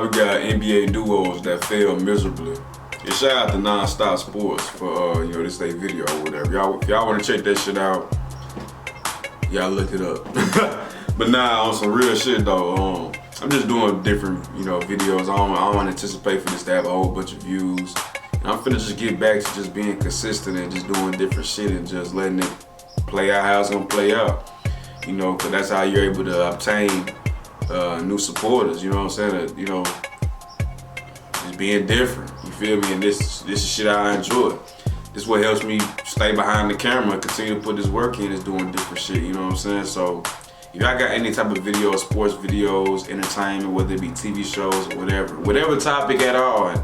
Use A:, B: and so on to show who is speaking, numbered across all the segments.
A: we got NBA duos that fail miserably. Yeah, shout out to Non-Stop Sports for this day video or whatever. If y'all want to check that shit out, y'all look it up. But nah, on some real shit though, I'm just doing different videos. I don't anticipate for this to have a whole bunch of views. And I'm finna just get back to just being consistent and just doing different shit and just letting it play out how it's gonna play out. Cause that's how you're able to obtain new supporters. You know what I'm saying? Just being different. You feel me? And this is shit I enjoy. This is what helps me stay behind the camera and continue to put this work in, is doing different shit. You know what I'm saying? So if y'all got any type of video, sports videos, entertainment, whether it be TV shows or whatever topic at all, and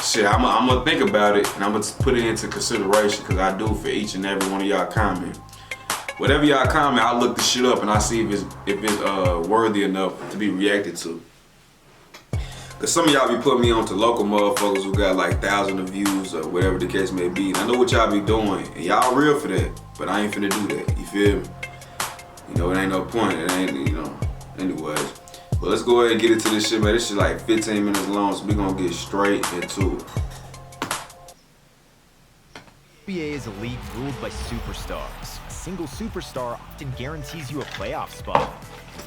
A: shit, I'm gonna think about it and I'm gonna put it into consideration, because I do for each and every one of y'all comment. Whatever y'all comment, I'll look the shit up and I see if it's worthy enough to be reacted to. Cause some of y'all be putting me on to local motherfuckers who got like thousands of views or whatever the case may be. And I know what y'all be doing, and y'all real for that, but I ain't finna do that. You feel me? It ain't no point. It ain't, anyways. But let's go ahead and get into this shit, man. This shit like 15 minutes long, so we gonna get straight into it.
B: NBA is a league ruled by superstars. A single superstar often guarantees you a playoff spot.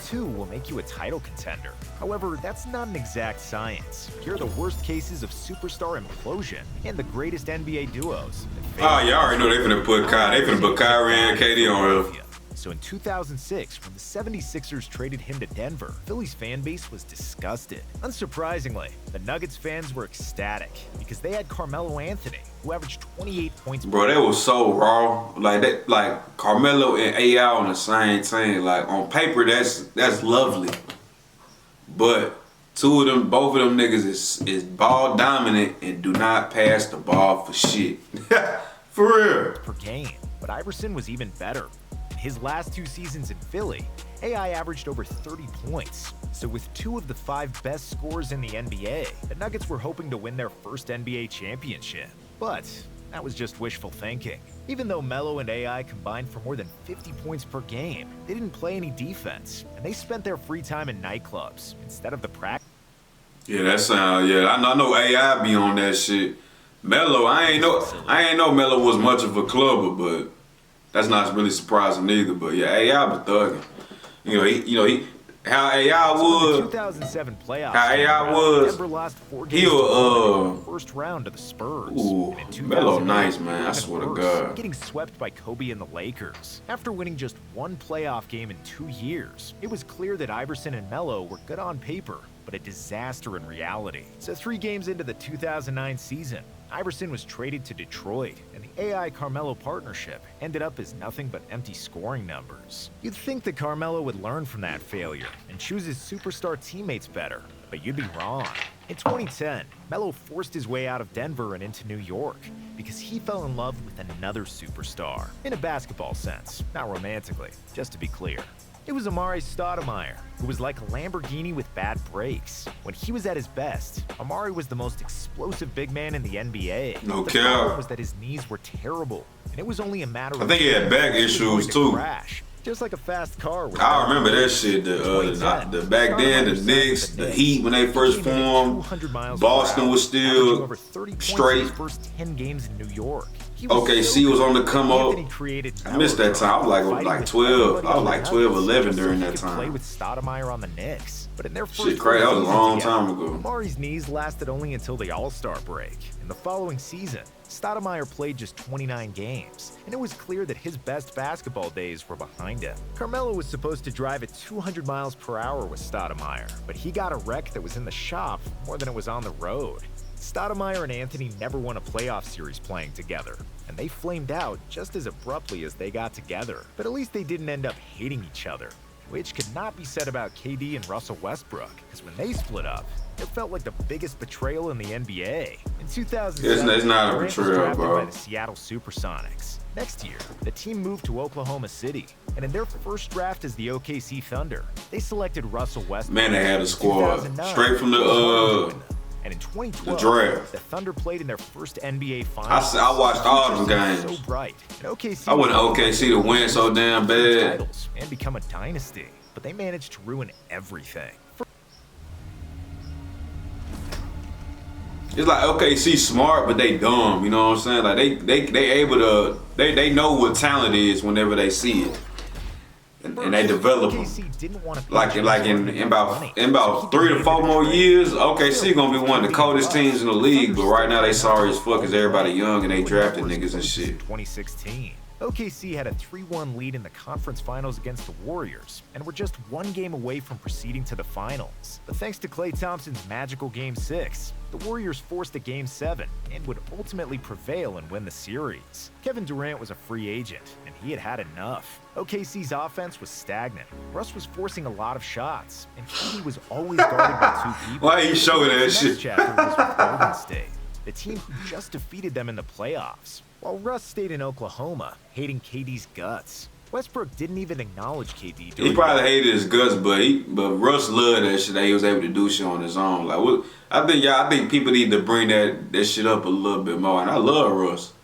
B: Two will make you a title contender. However, that's not an exact science. Here are the worst cases of superstar implosion and the greatest NBA duos.
A: Oh, y'all already know they finna put Kyrie and KD on here.
B: So in 2006, when the 76ers traded him to Denver, Philly's fan base was disgusted. Unsurprisingly, the Nuggets fans were ecstatic because they had Carmelo Anthony, who averaged 28 points.
A: Bro, that was so raw. Like Carmelo and AI on the same team. Like on paper, that's lovely. But both of them niggas is ball dominant and do not pass the ball for shit. For real.
B: Per game. But Iverson was even better. His last 2 seasons in Philly, AI averaged over 30 points. So with 2 of the 5 best scorers in the NBA, the Nuggets were hoping to win their first NBA championship. But that was just wishful thinking. Even though Melo and AI combined for more than 50 points per game, they didn't play any defense, and they spent their free time in nightclubs instead of the practice.
A: Yeah, that sound, I know AI be on that shit. Melo, I ain't know Melo was much of a clubber, but that's not really surprising either. But yeah, AI be thugging. How AI was.
B: 2007 playoffs.
A: How AI was.
B: Denver lost 4 games
A: He was
B: first round to the Spurs.
A: Ooh, Melo nice, man. I swear to God.
B: Getting swept by Kobe and the Lakers. After winning just 1 playoff game in 2 years, it was clear that Iverson and Melo were good on paper, but a disaster in reality. So 3 games into the 2009 season, Iverson was traded to Detroit, and the AI-Carmelo partnership ended up as nothing but empty scoring numbers. You'd think that Carmelo would learn from that failure and choose his superstar teammates better, but you'd be wrong. In 2010, Melo forced his way out of Denver and into New York because he fell in love with another superstar. In a basketball sense, not romantically, just to be clear. It was Amari Stoudemire, who was like a Lamborghini with bad brakes. When he was at his best, Amari was the most explosive big man in the NBA.
A: No
B: the
A: cap.
B: problem was that his knees were terrible, and it was only a matter of
A: I think he had back issues too.
B: Crash, just like a fast car.
A: I remember that shit. The back then, the Knicks, the Heat when they first formed, Boston was still straight.
B: His first 10 games in New York.
A: OKC was on the come up. I missed that time. I was like 12. I was like 12, 11 during that time.
B: Play with Stoudemire on the Knicks, but in their first
A: shit, crazy. That was a long time ago.
B: Amari's knees lasted only until the All-Star break. In the following season, Stoudemire played just 29 games, and it was clear that his best basketball days were behind him. Carmelo was supposed to drive at 200 miles per hour with Stoudemire, but he got a wreck that was in the shop more than it was on the road. Stoudemire and Anthony never won a playoff series playing together, and they flamed out just as abruptly as they got together. But at least they didn't end up hating each other, which could not be said about KD and Russell Westbrook, because when they split up, it felt like the biggest betrayal in the NBA. In 2007,
A: it's not a
B: Durant was
A: betrayal,
B: drafted
A: bro.
B: by the Seattle Supersonics. Next year, the team moved to Oklahoma City, and in their first draft as the OKC Thunder, they selected Russell Westbrook.
A: Man, they had a squad
B: 2009,
A: straight from the
B: and in 2012,
A: the draft.
B: the Thunder played in their first NBA Finals.
A: I watched all them games.
B: So bright. And OKC
A: I wanted OKC to win so damn bad.
B: Titles and become a dynasty, but they managed to ruin everything.
A: it's like OKC smart, but they dumb. You know what I'm saying? Like they able to they know what talent is whenever they see it, and they develop them. Like in about 3 to 4 more years, OKC gonna be one of the coldest teams in the league. But right now they sorry as fuck because everybody young and they drafted niggas and shit.
B: 2016. OKC had a 3-1 lead in the conference finals against the Warriors, and were just 1 game away from proceeding to the finals. But thanks to Klay Thompson's magical Game 6, the Warriors forced a Game 7 and would ultimately prevail and win the series. Kevin Durant was a free agent, and he had enough. OKC's offense was stagnant. Russ was forcing a lot of shots, and KD was always guarded by 2 people.
A: Why are you showing that
B: The
A: shit?
B: next chapter was with Golden State, the team who just defeated them in the playoffs. While Russ stayed in Oklahoma, hating KD's guts, Westbrook didn't even acknowledge KD.
A: He probably hated his guts, but Russ loved that shit that he was able to do shit on his own. Like, I think people need to bring that shit up a little bit more. And I love Russ,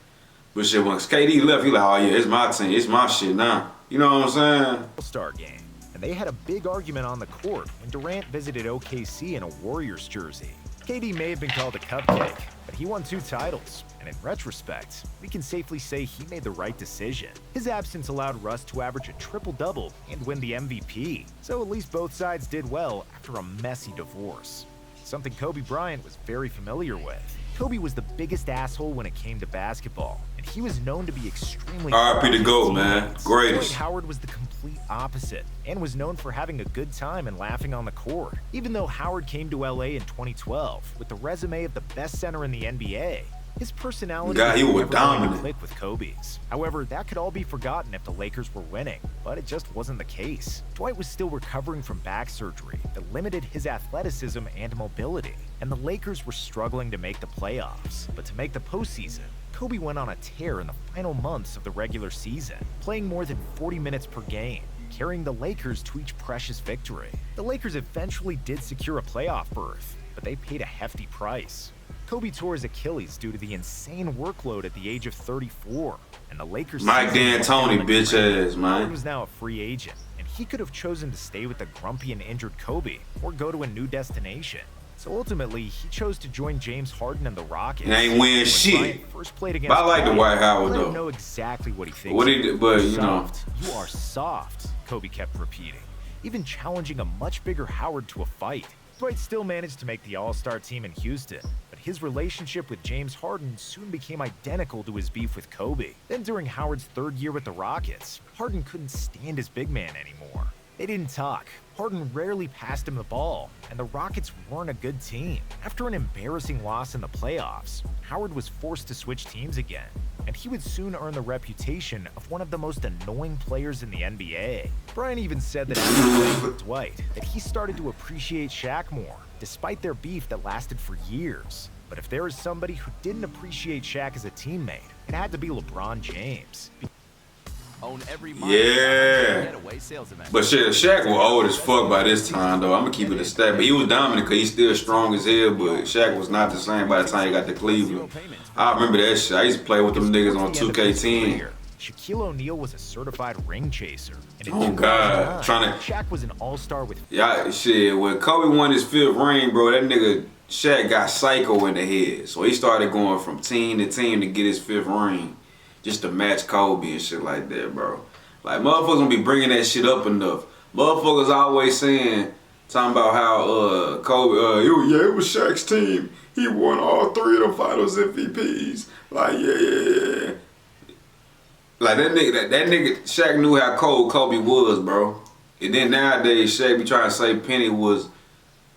A: but shit, when KD left, he like, oh yeah, it's my team, it's my shit now. You know what I'm saying?
B: All-Star game, and they had a big argument on the court when Durant visited OKC in a Warriors jersey. KD may have been called a cupcake, but he won 2 titles. And in retrospect, we can safely say he made the right decision. His absence allowed Russ to average a triple-double and win the MVP, so at least both sides did well after a messy divorce. Something Kobe Bryant was very familiar with. Kobe was the biggest asshole when it came to basketball, and he was known to be extremely
A: R.I.P. to
B: his
A: GOAT, man.
B: teammates.
A: Greatest.
B: Dwight Howard was the complete opposite, and was known for having a good time and laughing on the court. Even though Howard came to LA in 2012 with the resume of the best center in the NBA, his personality
A: he was
B: never going to
A: dominant.
B: click with Kobe's. However, that could all be forgotten if the Lakers were winning, but it just wasn't the case. Dwight was still recovering from back surgery that limited his athleticism and mobility, and the Lakers were struggling to make the playoffs. But to make the postseason, Kobe went on a tear in the final months of the regular season, playing more than 40 minutes per game, carrying the Lakers to each precious victory. The Lakers eventually did secure a playoff berth, but they paid a hefty price. Kobe tore his Achilles due to the insane workload at the age of 34, and the Lakers.
A: Mike D'Antoni, bitch ass, man.
B: Howard was now a free agent, and he could have chosen to stay with the grumpy and injured Kobe or go to a new destination. So ultimately, he chose to join James Harden and the Rockets.
A: And ain't win
B: When
A: shit.
B: Bryant first played against
A: But I like the Dwight Howard,
B: let him
A: though.
B: know exactly what he thinks.
A: What he did, but you know.
B: Soft. You are soft, Kobe kept repeating, even challenging a much bigger Howard to a fight. Dwight still managed to make the All-Star team in Houston, but his relationship with James Harden soon became identical to his beef with Kobe. Then during Howard's 3rd year with the Rockets, Harden couldn't stand his big man anymore. They didn't talk. Harden rarely passed him the ball, and the Rockets weren't a good team. After an embarrassing loss in the playoffs, Howard was forced to switch teams again, and he would soon earn the reputation of one of the most annoying players in the NBA. Bryant even said that after playing with Dwight, that he started to appreciate Shaq more, despite their beef that lasted for years. But if there is somebody who didn't appreciate Shaq as a teammate, it had to be LeBron James.
C: Own every
A: Yeah.
C: getaway sales event.
A: But shit, Shaq was old as fuck by this time, though. I'm gonna keep it a stat. But he was dominant because he's still strong as hell. But Shaq was not the same by the time he got to Cleveland. I remember that shit. I used to play with them niggas on 2K10.
B: Shaquille O'Neal was a certified ring chaser. And in
A: Oh, God.
B: 2009, Shaq was an all-star with
A: Yeah, shit. When Kobe won his 5th ring, bro, that nigga Shaq got psycho in the head. So he started going from team to team to get his 5th ring, just to match Kobe and shit like that, bro. Like, motherfuckers don't be bringing that shit up enough. Motherfuckers always saying, talking about how Kobe, it was Shaq's team. He won all 3 of the finals MVPs. Like, yeah. Like, that nigga, Shaq knew how cold Kobe was, bro. And then nowadays, Shaq be trying to say Penny was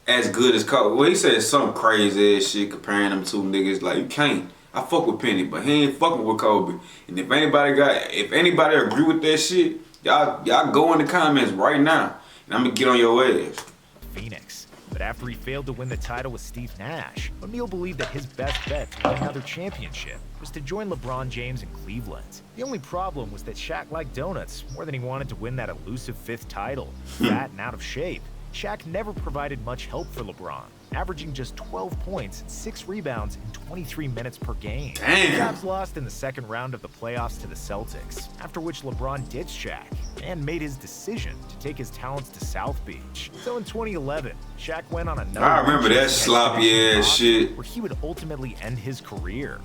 A: as good as Kobe. Well, he said some crazy ass shit comparing them 2 niggas. Like, you can't. I fuck with Penny, but he ain't fucking with Kobe. And if anybody agree with that shit, y'all go in the comments right now, and I'm gonna get on your ass.
B: Phoenix. But after he failed to win the title with Steve Nash, O'Neal believed that his best bet to win another championship was to join LeBron James in Cleveland. The only problem was that Shaq liked donuts more than he wanted to win that elusive 5th title. Fat and out of shape, Shaq never provided much help for LeBron, averaging just 12 points and 6 rebounds in 23 minutes per game.
A: Damn.
B: The Cavs lost in the second round of the playoffs to the Celtics, after which LeBron ditched Shaq and made his decision to take his talents to South Beach. So in 2011, Shaq went on another
A: I remember that sloppy ass shit.
B: where he would ultimately end his career.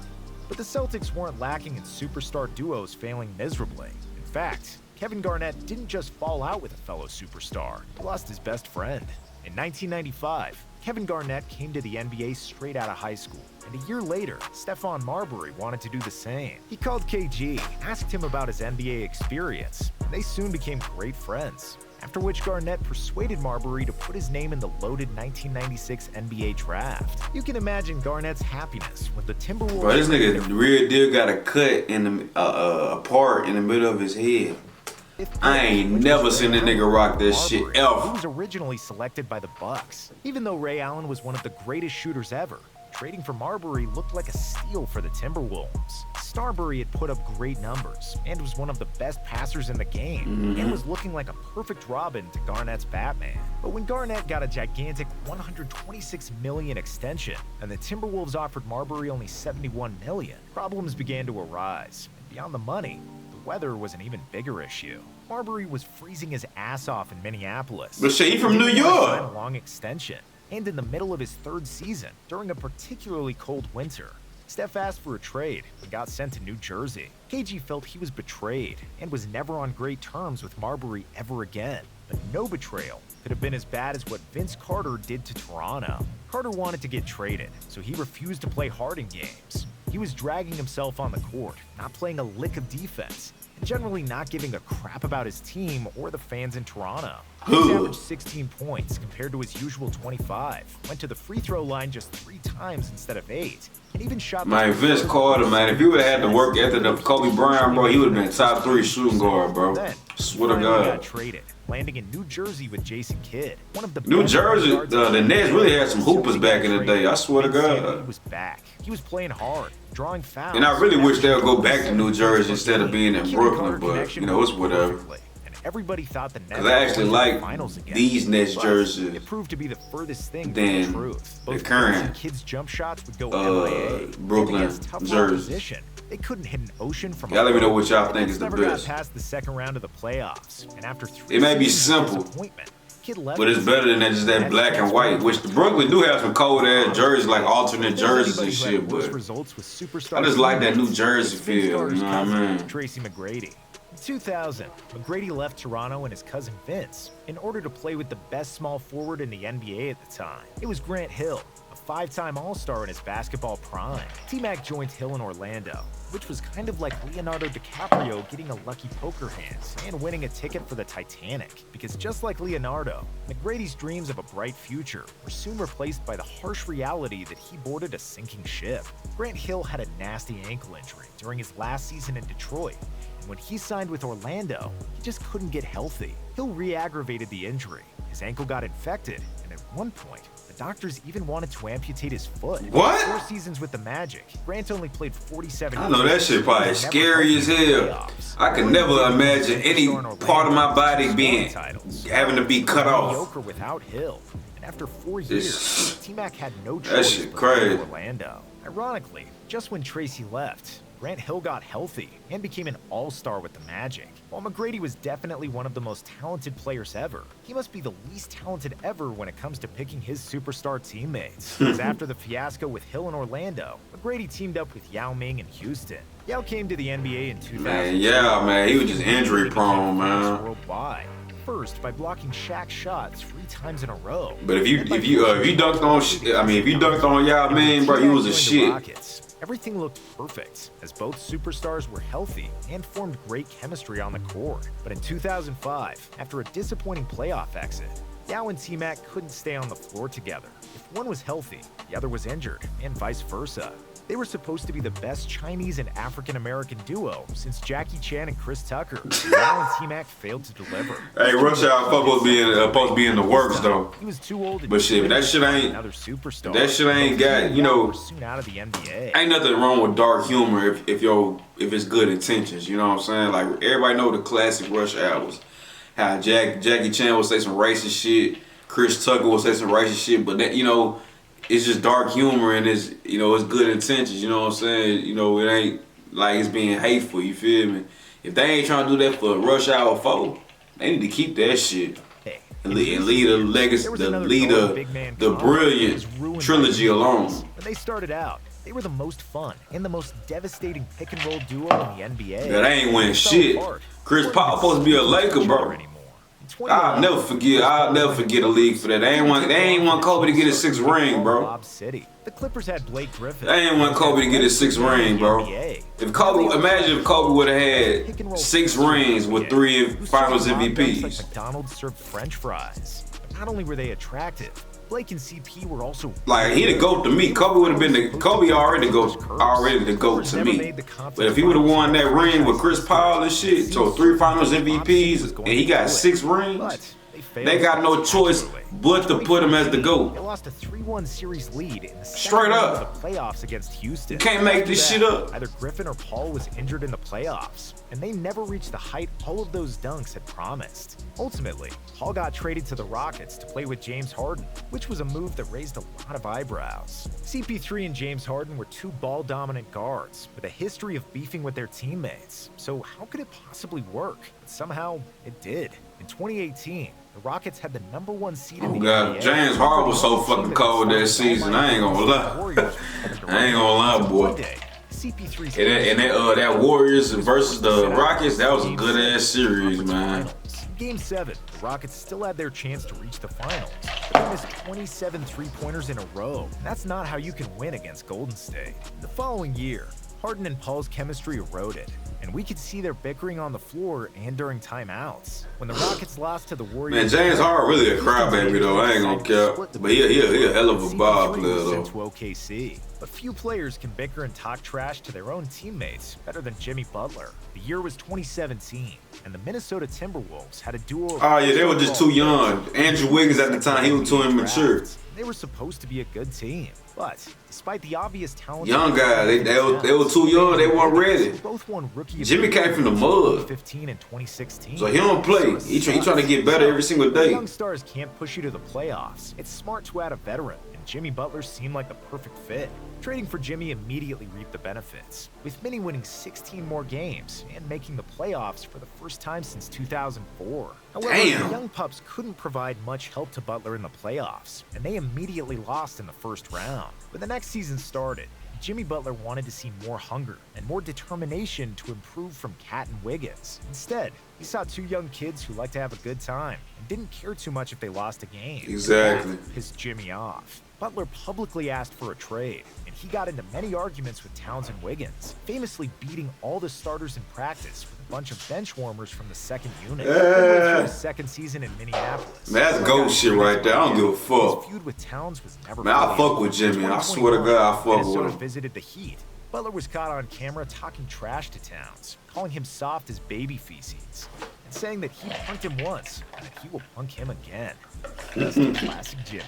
B: But the Celtics weren't lacking in superstar duos failing miserably. In fact, Kevin Garnett didn't just fall out with a fellow superstar, he lost his best friend. In 1995, Kevin Garnett came to the NBA straight out of high school, and a year later, Stephon Marbury wanted to do the same. He called KG, asked him about his NBA experience, and they soon became great friends. After which Garnett persuaded Marbury to put his name in the loaded 1996 NBA draft. You can imagine Garnett's happiness when the Timberwolves...
A: Bro, this nigga real deal got a cut in the a part in the middle of his head. I ain't never seen a nigga rock this shit
B: He
A: ever.
B: was originally selected by the Bucks. Even though Ray Allen was one of the greatest shooters ever, trading for Marbury looked like a steal for the Timberwolves. Starbury had put up great numbers and was one of the best passers in the game and was looking like a perfect Robin to Garnett's Batman. But when Garnett got a gigantic $126 million extension and the Timberwolves offered Marbury only $71 million, problems began to arise. And beyond the money, the weather was an even bigger issue. Marbury was freezing his ass off in Minneapolis.
A: But shit, he from New
B: He didn't want to sign
A: York.
B: a long extension. And in the middle of his third season, during a particularly cold winter, Steph asked for a trade and got sent to New Jersey. KG felt he was betrayed and was never on great terms with Marbury ever again. But no betrayal could have been as bad as what Vince Carter did to Toronto. Carter wanted to get traded, so he refused to play hard in games. He was dragging himself on the court, not playing a lick of defense, and generally not giving a crap about his team or the fans in Toronto. He averaged 16 points compared to his usual 25, went to the free throw line just 3 times instead of 8, and even shot...
A: Man, Vince Carter, man, if he would have had to work ethic of Kobe Bryant, bro, he would have been top 3 shooting guard, bro.
B: Then,
A: Swear to
B: finally
A: God.
B: got traded, landing in New Jersey with Jason Kidd, one of the
A: New
B: best
A: Jersey,
B: guards in
A: the Nets really had some
B: So
A: hoopers
B: he
A: back
B: got
A: in the
B: traded,
A: day. I swear to
B: and Sammy
A: God.
B: was back. He was playing hard, drawing fouls.
A: And I really wish they would go back to
B: averaging
A: New Jersey instead of being in
B: Kid
A: Brooklyn,
B: Carter
A: but,
B: connection
A: you know, it's
B: worked
A: whatever.
B: perfectly, and everybody thought the Nets
A: Because I actually
B: were going to the
A: like
B: finals again.
A: these Nets
B: But
A: jerseys
B: it proved to be the furthest thing
A: than
B: from the truth.
A: the
B: Both
A: current,
B: Kids and Kids' jump shots would go MIA.
A: Brooklyn
B: And against tough
A: jerseys.
B: opposition, they couldn't hit an ocean from
A: Y'all let me know what y'all
B: The
A: think
B: Nets
A: is the
B: never
A: best.
B: got past the second round of the playoffs, and after 3
A: It may be
B: seasons of
A: simple,
B: disappointment, Kid left
A: but it's better than that just that black and white, which the Brooklyn do have some cold ass jerseys, like alternate jerseys and shit, but I just like that New Jersey feel, you know what I mean?
B: Tracy McGrady. In 2000, McGrady left Toronto and his cousin Vince in order to play with the best small forward in the NBA at the time. It was Grant Hill, a 5-time All-Star in his basketball prime. T-Mac joined Hill in Orlando, which was kind of like Leonardo DiCaprio getting a lucky poker hand and winning a ticket for the Titanic. Because just like Leonardo, McGrady's dreams of a bright future were soon replaced by the harsh reality that he boarded a sinking ship. Grant Hill had a nasty ankle injury during his last season in Detroit, and when he signed with Orlando, he just couldn't get healthy. Hill re-aggravated the injury. His ankle got infected, and at one point, the doctors even wanted to amputate his foot.
A: What?
B: 4 seasons with the Magic, Grant only played 47
A: I know that
B: games,
A: shit probably
B: and
A: scary
B: never
A: as
B: played in the
A: hell.
B: playoffs.
A: I can never imagine any part of my body being having to be cut off.
B: Mediocre without Hill. And after 4
A: This-
B: years, T-Mac had no
A: that
B: choice
A: shit
B: but to go to
A: crazy.
B: Orlando. Ironically, just when Tracy left, Grant Hill got healthy and became an all-star with the Magic. While McGrady was definitely one of the most talented players ever, he must be the least talented ever when it comes to picking his superstar teammates. Because after the fiasco with Hill in Orlando, McGrady teamed up with Yao Ming in Houston. Yao came to the NBA in 2000.
A: Man, yeah, man, he was just injury prone, man.
B: Worldwide. First, by blocking Shaq's shot 3 times in a row.
A: But if you dunked on Yao Ming, bro, you was a shit.
B: Everything looked perfect, as both superstars were healthy and formed great chemistry on the court. But in 2005, after a disappointing playoff exit, Yao and T-Mac couldn't stay on the floor together. If one was healthy, the other was injured, and vice versa. They were supposed to be the best Chinese and African-American duo since Jackie Chan and Chris Tucker. Yao and T-Mac failed to deliver.
A: Hey, Rush Hour supposed to be in the works though.
B: He was too old to
A: But shit, that shit ain't-
B: another superstar.
A: that shit ain't got, you know-
B: Soon out of the NBA.
A: Ain't nothing wrong with dark humor if it's good intentions. You know what I'm saying? Like everybody know the classic Rush Hours. How Jackie Chan would say some racist shit. Chris Tucker will say some racist shit, but that, you know, it's just dark humor and it's, you know, it's good intentions, you know what I'm saying? You know, it ain't like it's being hateful, you feel me? If they ain't trying to do that for Rush Hour 4, they need to keep that shit. And leave the legacy, the brilliant trilogy alone.
B: When they started out, they were the most fun and the most devastating pick and roll duo in the NBA.
A: Yeah, they ain't winning shit. Chris Paul supposed to be a Laker, bro. I'll never forget a league for that. They ain't want Kobe to get his 6th ring, bro.
B: The Clippers had Blake Griffin.
A: They ain't want Kobe to get his 6th ring, bro. Imagine if Kobe would have had 6 rings with 3 Finals MVPs.
B: Like McDonald's served French fries. But not only were they attractive, Blake and CP were also
A: like he the GOAT to me. Kobe would have been already the GOAT to me. But if he would have won that ring with Chris Paul and shit, so 3 Finals MVPs and he got 6 rings, they got no choice but to put him as the GOAT.
B: They lost a 3-1 series lead in the
A: straight up
B: of the playoffs against Houston.
A: You can't make this shit up.
B: Either Griffin or Paul was injured in the playoffs, and they never reached the height all of those dunks had promised. Ultimately, Paul got traded to the Rockets to play with James Harden, which was a move that raised a lot of eyebrows. CP3 and James Harden were 2 ball-dominant guards with a history of beefing with their teammates. So how could it possibly work? But somehow, it did. In 2018, the Rockets had the #1 seed in the NBA.
A: James Harden was so fucking cold that season. I ain't gonna lie. I ain't gonna lie, boy. And that Warriors versus the Rockets, that was a good ass series, man.
B: Game 7, the Rockets still had their chance to reach the finals, but they missed 27 3-pointers in a row. And that's not how you can win against Golden State. The following year, Harden and Paul's chemistry eroded, and we could see their bickering on the floor and during timeouts. When the Rockets lost to the Warriors,
A: man, James Harden really a crybaby though. I ain't gonna care, but he a hell of a ball player though.
B: To OKC, but few players can bicker and talk trash to their own teammates better than Jimmy Butler. The year was 2017, and the Minnesota Timberwolves had a duo.
A: Oh yeah, they were just too young. Andrew Wiggins at the time, he was too immature.
B: They were supposed to be a good team, but despite the obvious talent,
A: young guys, they were too young. They weren't ready.
B: Both won rookie.
A: Jimmy came from the mud.
B: 2015 and 2016.
A: So he don't play. He trying to get better every single day.
B: Young stars can't push you to the playoffs. It's smart to add a veteran, and Jimmy Butler seemed like the perfect fit. Trading for Jimmy immediately reaped the benefits, with Minnie winning 16 more games and making the playoffs for the first time since 2004. However, the young pups couldn't provide much help to Butler in the playoffs, and they immediately lost in the first round. When the next season started, Jimmy Butler wanted to see more hunger and more determination to improve from Cat and Wiggins. Instead, he saw 2 young kids who liked to have a good time and didn't care too much if they lost a game.
A: Exactly.
B: That pissed Jimmy off. Butler publicly asked for a trade, and he got into many arguments with Towns and Wiggins, famously beating all the starters in practice with a bunch of bench warmers from the second unit. Through his second season in Minneapolis.
A: Man, that's GOAT shit right there. I don't give a fuck.
B: His feud with Towns was never.
A: Man, I fuck with Jimmy. I swear to God, I fuck with him.
B: Visited the Heat. Butler was caught on camera talking trash to Towns, calling him soft as baby feces, and saying that he punked him once and that he will punk him again. That's the classic Jimmy.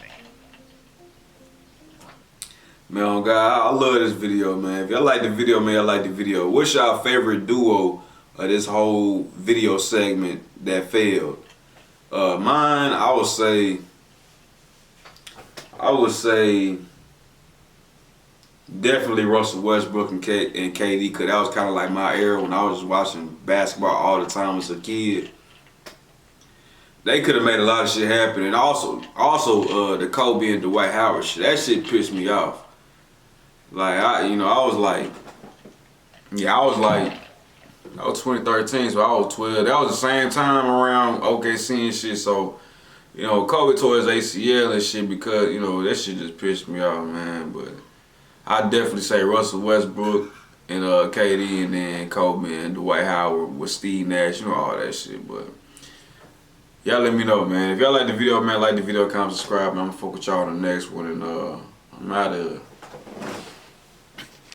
A: Man, oh God, I love this video, man. If y'all like the video, man, y'all like the video. What's y'all favorite duo of this whole video segment that failed? Mine, I would say definitely Russell Westbrook and KD, because that was kind of like my era when I was watching basketball all the time as a kid. They could have made a lot of shit happen. And also the Kobe and Dwight Howard shit. That shit pissed me off. Like, I was 2013, so I was 12. That was the same time around OKC and shit, so, you know, Kobe tore his ACL and shit because, you know, that shit just pissed me off, man. But I'd definitely say Russell Westbrook and KD, and then Kobe and Dwight Howard with Steve Nash, you know, all that shit. But y'all let me know, man. If y'all like the video, man, like the video, comment, subscribe, man. I'm gonna fuck with y'all on the next one, and I'm out of here.